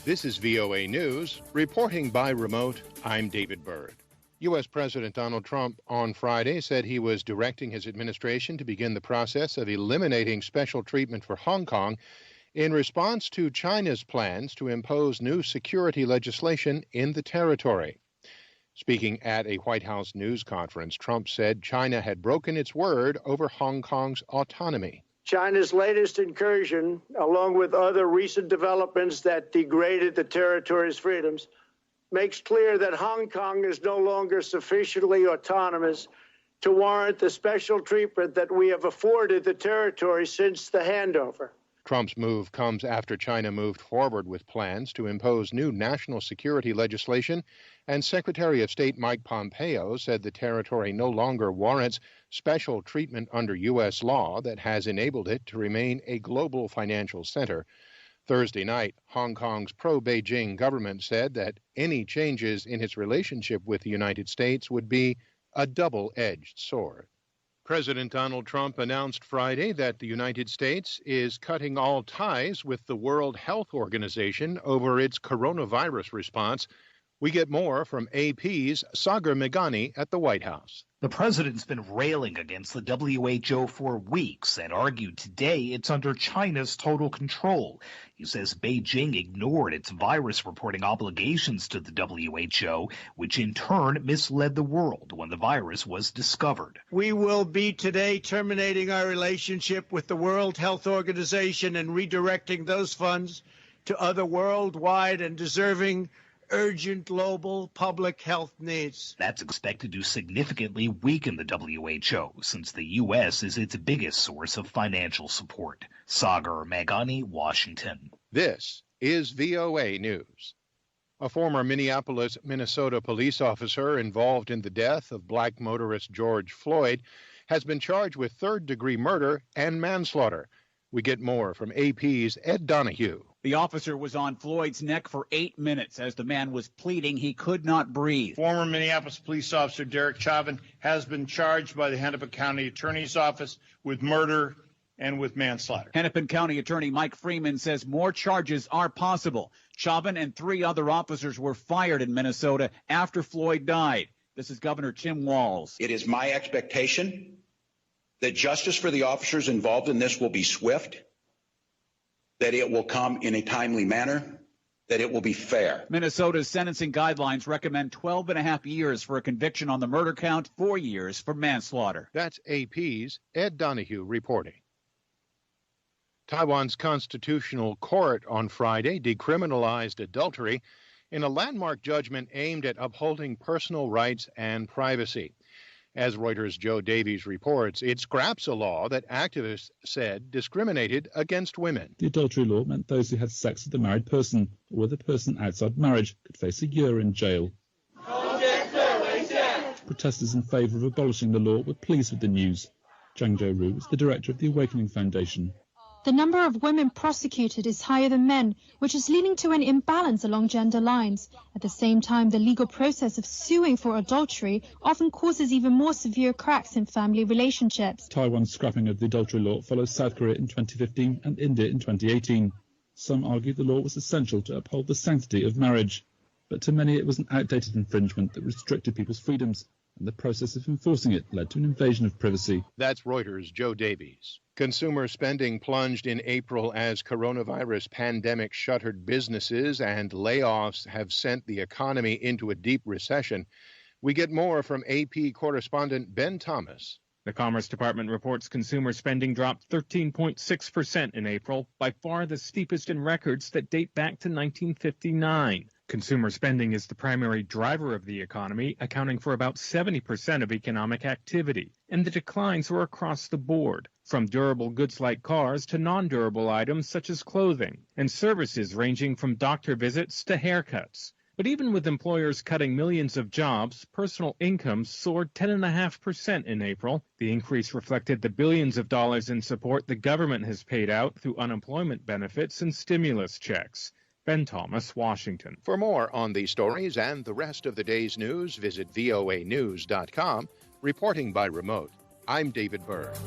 This is VOA News. Reporting by remote, I'm David Byrd. U.S. President Donald Trump on Friday said he was directing his administration to begin the process of eliminating special treatment for Hong Kong in response to China's plans to impose new security legislation in the territory. Speaking at a White House news conference, Trump said China had broken its word over Hong Kong's autonomy. China's latest incursion, along with other recent developments that degraded the territory's freedoms, makes clear that Hong Kong is no longer sufficiently autonomous to warrant the special treatment that we have afforded the territory since the handover. Trump's move comes after China moved forward with plans to impose new national security legislation, and Secretary of State Mike Pompeo said the territory no longer warrants special treatment under U.S. law that has enabled it to remain a global financial center. Thursday night, Hong Kong's pro-Beijing government said that any changes in its relationship with the United States would be a double-edged sword. President Donald Trump announced Friday that the United States is cutting all ties with the World Health Organization over its coronavirus response. We get more from AP's Sagar Meghani at the White House. The president's been railing against the WHO for weeks and argued today it's under China's total control. He says Beijing ignored its virus reporting obligations to the WHO, which in turn misled the world when the virus was discovered. We will be today terminating our relationship with the World Health Organization and redirecting those funds to other worldwide and deserving urgent global public health needs. That's expected to significantly weaken the WHO, since the U.S. is its biggest source of financial support. Sagar Meghani, Washington. This is VOA News. A former Minneapolis, Minnesota police officer involved in the death of black motorist George Floyd has been charged with third-degree murder and manslaughter. We get more from AP's Ed Donahue. The officer was on Floyd's neck for 8 minutes as the man was pleading he could not breathe. Former Minneapolis police officer Derek Chauvin has been charged by the Hennepin County Attorney's Office with murder and with manslaughter. Hennepin County Attorney Mike Freeman says more charges are possible. Chauvin and 3 other officers were fired in Minnesota after Floyd died. This is Governor Tim Walz. It is my expectation that justice for the officers involved in this will be swift, that it will come in a timely manner, that it will be fair. Minnesota's sentencing guidelines recommend 12.5 years for a conviction on the murder count, 4 years for manslaughter. That's AP's Ed Donahue reporting. Taiwan's Constitutional Court on Friday decriminalized adultery in a landmark judgment aimed at upholding personal rights and privacy. As Reuters' Joe Davies reports, it scraps a law that activists said discriminated against women. The adultery law meant those who had sex with a married person or with a person outside marriage could face a year in jail. Protesters in favour of abolishing the law were pleased with the news. Zhang Zhou is the director of the Awakening Foundation. The number of women prosecuted is higher than men, which is leading to an imbalance along gender lines. At the same time, the legal process of suing for adultery often causes even more severe cracks in family relationships. Taiwan's scrapping of the adultery law follows South Korea in 2015 and India in 2018. Some argue the law was essential to uphold the sanctity of marriage, but to many it was an outdated infringement that restricted people's freedoms, and the process of enforcing it led to an invasion of privacy. That's Reuters' Joe Davies. Consumer spending plunged in April as coronavirus pandemic shuttered businesses and layoffs have sent the economy into a deep recession. We get more from AP correspondent Ben Thomas. The Commerce Department reports consumer spending dropped 13.6% in April, by far the steepest in records that date back to 1959. Consumer spending is the primary driver of the economy, accounting for about 70% of economic activity. And the declines were across the board, from durable goods like cars to non-durable items such as clothing, and services ranging from doctor visits to haircuts. But even with employers cutting millions of jobs, personal incomes soared 10.5% in April. The increase reflected the billions of dollars in support the government has paid out through unemployment benefits and stimulus checks. Ben Thomas, Washington. For more on these stories and the rest of the day's news, visit voanews.com. Reporting by remote, I'm David Byrd.